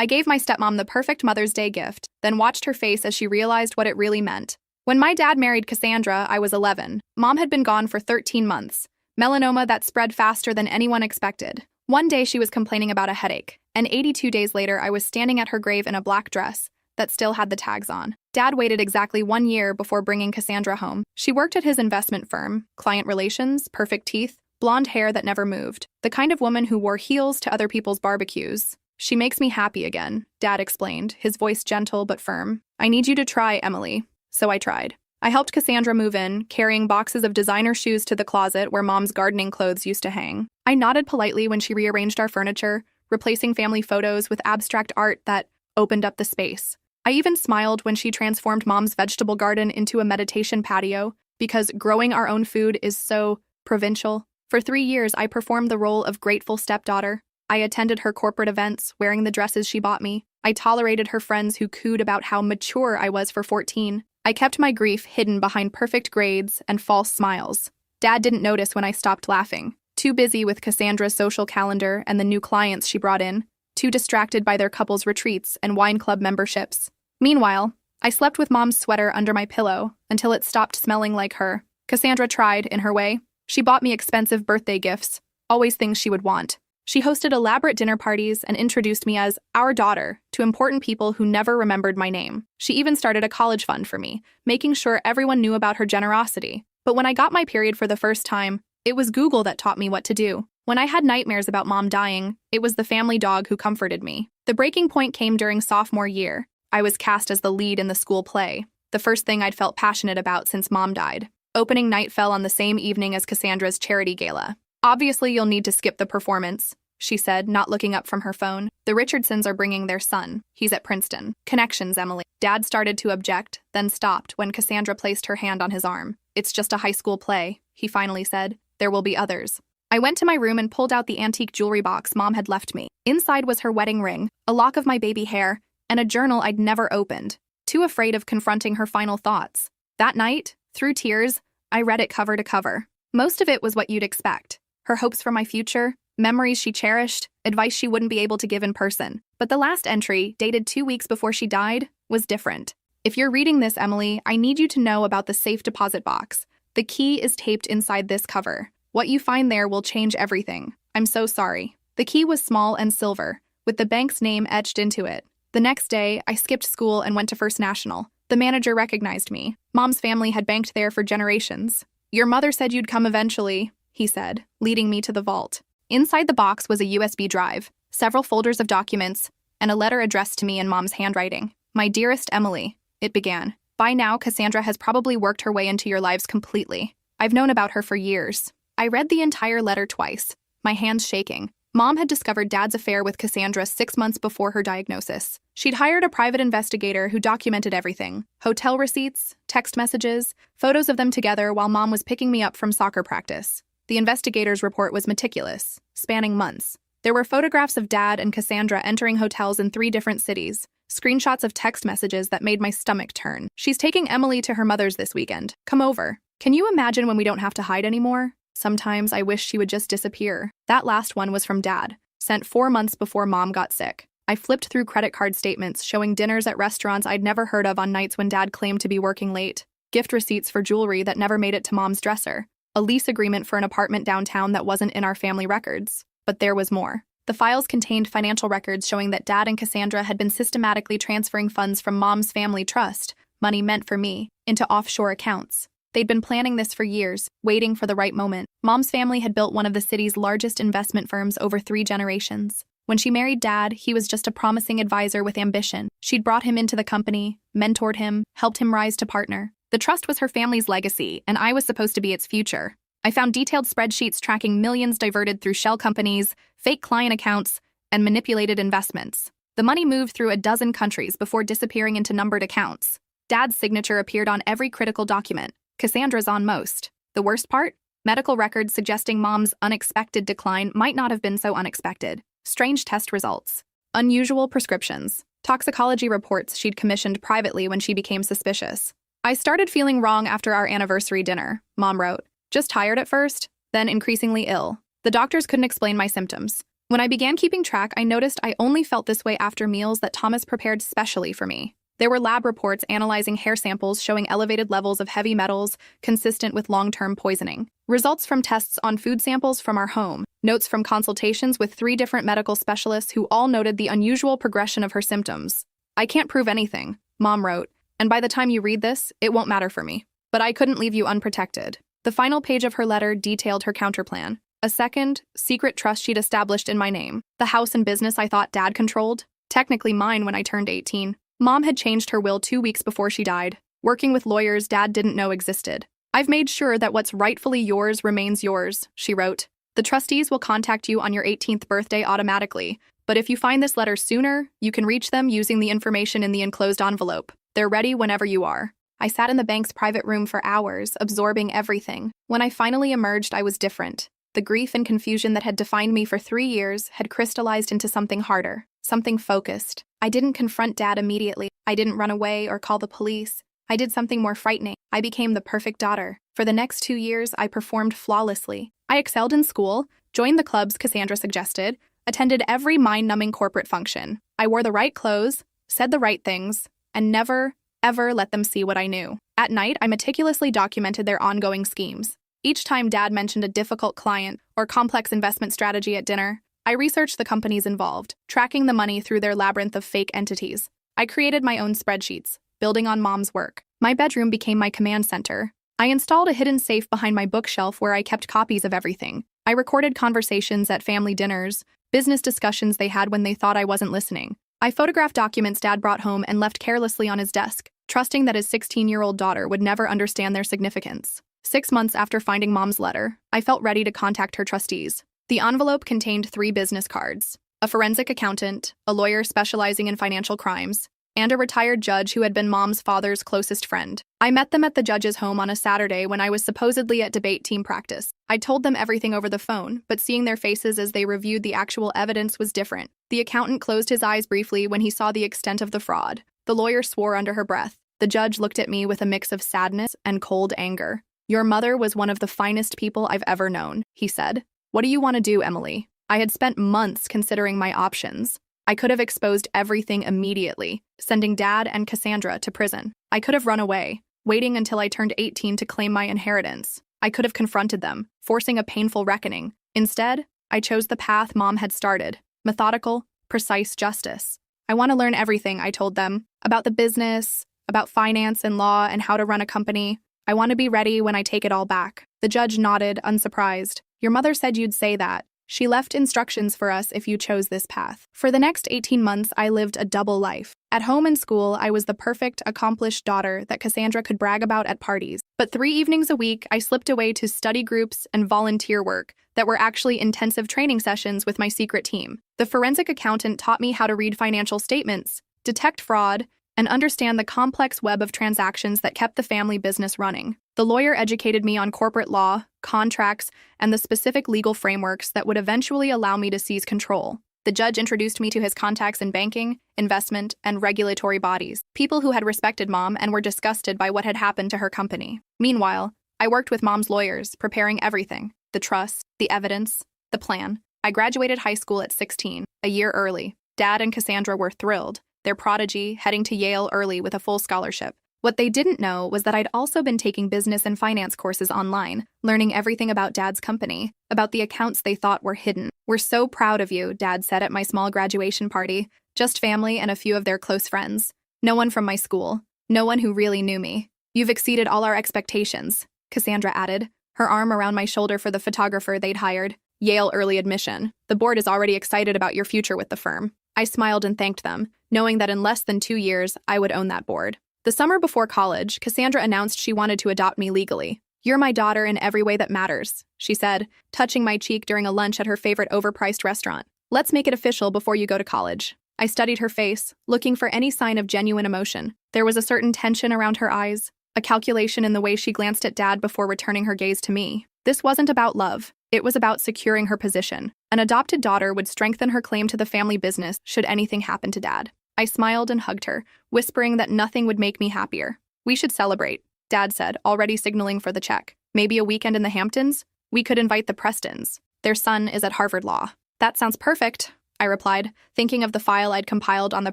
I gave my stepmom the perfect Mother's Day gift, then watched her face as she realized what it really meant. When my dad married Cassandra, I was 11. Mom had been gone for 13 months. Melanoma that spread faster than anyone expected. One day she was complaining about a headache, and 82 days later I was standing at her grave in a black dress that still had the tags on. Dad waited exactly 1 year before bringing Cassandra home. She worked at his investment firm, client relations, perfect teeth, blonde hair that never moved, the kind of woman who wore heels to other people's barbecues. She makes me happy again, Dad explained, his voice gentle but firm. I need you to try, Emily. So I tried. I helped Cassandra move in, carrying boxes of designer shoes to the closet where Mom's gardening clothes used to hang. I nodded politely when she rearranged our furniture, replacing family photos with abstract art that opened up the space. I even smiled when she transformed Mom's vegetable garden into a meditation patio, because growing our own food is so provincial. For 3 years, I performed the role of grateful stepdaughter. I attended her corporate events, wearing the dresses she bought me. I tolerated her friends who cooed about how mature I was for 14. I kept my grief hidden behind perfect grades and false smiles. Dad didn't notice when I stopped laughing. Too busy with Cassandra's social calendar and the new clients she brought in. Too distracted by their couples' retreats and wine club memberships. Meanwhile, I slept with Mom's sweater under my pillow until it stopped smelling like her. Cassandra tried, in her way. She bought me expensive birthday gifts, always things she would want. She hosted elaborate dinner parties and introduced me as our daughter to important people who never remembered my name. She even started a college fund for me, making sure everyone knew about her generosity. But when I got my period for the first time, it was Google that taught me what to do. When I had nightmares about Mom dying, it was the family dog who comforted me. The breaking point came during sophomore year. I was cast as the lead in the school play, the first thing I'd felt passionate about since Mom died. Opening night fell on the same evening as Cassandra's charity gala. Obviously, you'll need to skip the performance, she said, not looking up from her phone. The Richardsons are bringing their son. He's at Princeton. Connections, Emily. Dad started to object, then stopped when Cassandra placed her hand on his arm. It's just a high school play, he finally said. There will be others. I went to my room and pulled out the antique jewelry box Mom had left me. Inside was her wedding ring, a lock of my baby hair, and a journal I'd never opened, too afraid of confronting her final thoughts. That night, through tears, I read it cover to cover. Most of it was what you'd expect. Her hopes for my future, memories she cherished, advice she wouldn't be able to give in person. But the last entry, dated 2 weeks before she died, was different. If you're reading this, Emily, I need you to know about the safe deposit box. The key is taped inside this cover. What you find there will change everything. I'm so sorry. The key was small and silver, with the bank's name etched into it. The next day, I skipped school and went to First National. The manager recognized me. Mom's family had banked there for generations. Your mother said you'd come eventually, he said, leading me to the vault. Inside the box was a USB drive, several folders of documents, and a letter addressed to me in Mom's handwriting. My dearest Emily, it began. By now, Cassandra has probably worked her way into your lives completely. I've known about her for years. I read the entire letter twice, my hands shaking. Mom had discovered Dad's affair with Cassandra 6 months before her diagnosis. She'd hired a private investigator who documented everything. Hotel receipts, text messages, photos of them together while Mom was picking me up from soccer practice. The investigator's report was meticulous, spanning months. There were photographs of Dad and Cassandra entering hotels in 3 different cities, screenshots of text messages that made my stomach turn. She's taking Emily to her mother's this weekend. Come over. Can you imagine when we don't have to hide anymore? Sometimes I wish she would just disappear. That last one was from Dad, sent 4 months before Mom got sick. I flipped through credit card statements showing dinners at restaurants I'd never heard of on nights when Dad claimed to be working late, gift receipts for jewelry that never made it to Mom's dresser, a lease agreement for an apartment downtown that wasn't in our family records. But there was more. The files contained financial records showing that Dad and Cassandra had been systematically transferring funds from Mom's family trust, money meant for me, into offshore accounts. They'd been planning this for years, waiting for the right moment. Mom's family had built one of the city's largest investment firms over 3 generations. When she married Dad, he was just a promising advisor with ambition. She'd brought him into the company, mentored him, helped him rise to partner. The trust was her family's legacy, and I was supposed to be its future. I found detailed spreadsheets tracking millions diverted through shell companies, fake client accounts, and manipulated investments. The money moved through a dozen countries before disappearing into numbered accounts. Dad's signature appeared on every critical document. Cassandra's on most. The worst part? Medical records suggesting Mom's unexpected decline might not have been so unexpected. Strange test results. Unusual prescriptions. Toxicology reports she'd commissioned privately when she became suspicious. I started feeling wrong after our anniversary dinner, Mom wrote. Just tired at first, then increasingly ill. The doctors couldn't explain my symptoms. When I began keeping track, I noticed I only felt this way after meals that Thomas prepared specially for me. There were lab reports analyzing hair samples showing elevated levels of heavy metals consistent with long-term poisoning. Results from tests on food samples from our home. Notes from consultations with 3 different medical specialists who all noted the unusual progression of her symptoms. I can't prove anything, Mom wrote, and by the time you read this, it won't matter for me. But I couldn't leave you unprotected. The final page of her letter detailed her counterplan. A second, secret trust she'd established in my name. The house and business I thought Dad controlled. Technically mine when I turned 18. Mom had changed her will 2 weeks before she died, working with lawyers Dad didn't know existed. I've made sure that what's rightfully yours remains yours, she wrote. The trustees will contact you on your 18th birthday automatically, but if you find this letter sooner, you can reach them using the information in the enclosed envelope. They're ready whenever you are. I sat in the bank's private room for hours, absorbing everything. When I finally emerged, I was different. The grief and confusion that had defined me for 3 years had crystallized into something harder, something focused. I didn't confront Dad immediately. I didn't run away or call the police. I did something more frightening. I became the perfect daughter. For the next 2 years, I performed flawlessly. I excelled in school, joined the clubs Cassandra suggested, attended every mind-numbing corporate function. I wore the right clothes, said the right things, and never, ever let them see what I knew. At night, I meticulously documented their ongoing schemes. Each time Dad mentioned a difficult client or complex investment strategy at dinner, I researched the companies involved, tracking the money through their labyrinth of fake entities. I created my own spreadsheets, building on Mom's work. My bedroom became my command center. I installed a hidden safe behind my bookshelf where I kept copies of everything. I recorded conversations at family dinners, business discussions they had when they thought I wasn't listening. I photographed documents Dad brought home and left carelessly on his desk, trusting that his 16-year-old daughter would never understand their significance. 6 months after finding Mom's letter, I felt ready to contact her trustees. The envelope contained 3 business cards: a forensic accountant, a lawyer specializing in financial crimes, and a retired judge who had been Mom's father's closest friend. I met them at the judge's home on a Saturday when I was supposedly at debate team practice. I told them everything over the phone, but seeing their faces as they reviewed the actual evidence was different. The accountant closed his eyes briefly when he saw the extent of the fraud. The lawyer swore under her breath. The judge looked at me with a mix of sadness and cold anger. "Your mother was one of the finest people I've ever known," he said. "What do you want to do, Emily?" I had spent months considering my options. I could have exposed everything immediately, sending Dad and Cassandra to prison. I could have run away, waiting until I turned 18 to claim my inheritance. I could have confronted them, forcing a painful reckoning. Instead, I chose the path Mom had started: methodical, precise justice. "I want to learn everything," I told them, "about the business, about finance and law, and how to run a company. I want to be ready when I take it all back." The judge nodded, unsurprised. "Your mother said you'd say that. She left instructions for us if you chose this path." For the next 18 months, I lived a double life. At home and school, I was the perfect, accomplished daughter that Cassandra could brag about at parties. But 3 evenings a week, I slipped away to study groups and volunteer work that were actually intensive training sessions with my secret team. The forensic accountant taught me how to read financial statements, detect fraud, and understand the complex web of transactions that kept the family business running. The lawyer educated me on corporate law, contracts, and the specific legal frameworks that would eventually allow me to seize control. The judge introduced me to his contacts in banking, investment, and regulatory bodies, people who had respected Mom and were disgusted by what had happened to her company. Meanwhile, I worked with Mom's lawyers, preparing everything: the trust, the evidence, the plan. I graduated high school at 16, a year early. Dad and Cassandra were thrilled, their prodigy heading to Yale early with a full scholarship. What they didn't know was that I'd also been taking business and finance courses online, learning everything about Dad's company, about the accounts they thought were hidden. "We're so proud of you," Dad said at my small graduation party. "Just family and a few of their close friends. No one from my school. No one who really knew me. You've exceeded all our expectations," Cassandra added, her arm around my shoulder for the photographer they'd hired. "Yale early admission. The board is already excited about your future with the firm." I smiled and thanked them, knowing that in less than 2 years, I would own that board. The summer before college, Cassandra announced she wanted to adopt me legally. "You're my daughter in every way that matters," she said, touching my cheek during a lunch at her favorite overpriced restaurant. "Let's make it official before you go to college." I studied her face, looking for any sign of genuine emotion. There was a certain tension around her eyes, a calculation in the way she glanced at Dad before returning her gaze to me. This wasn't about love. It was about securing her position. An adopted daughter would strengthen her claim to the family business should anything happen to Dad. I smiled and hugged her, whispering that nothing would make me happier. "We should celebrate," Dad said, already signaling for the check. "Maybe a weekend in the Hamptons? We could invite the Prestons. Their son is at Harvard Law." That sounds perfect, I replied, thinking of the file I'd compiled on the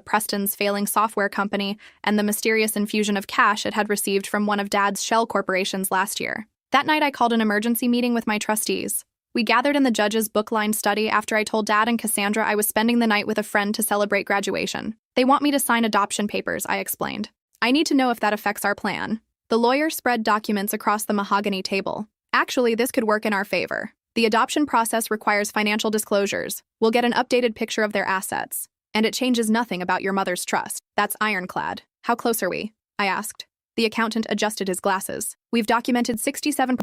Preston's failing software company and the mysterious infusion of cash it had received from one of Dad's shell corporations last year. That night, I called an emergency meeting with my trustees. We gathered in the judge's book-lined study after I told Dad and Cassandra I was spending the night with a friend to celebrate graduation. They want me to sign adoption papers, I explained. I need to know if that affects our plan. The lawyer spread documents across the mahogany table. Actually, this could work in our favor. The adoption process requires financial disclosures. We'll get an updated picture of their assets. And it changes nothing about your mother's trust. That's ironclad. How close are we? I asked. The accountant adjusted his glasses. We've documented 67.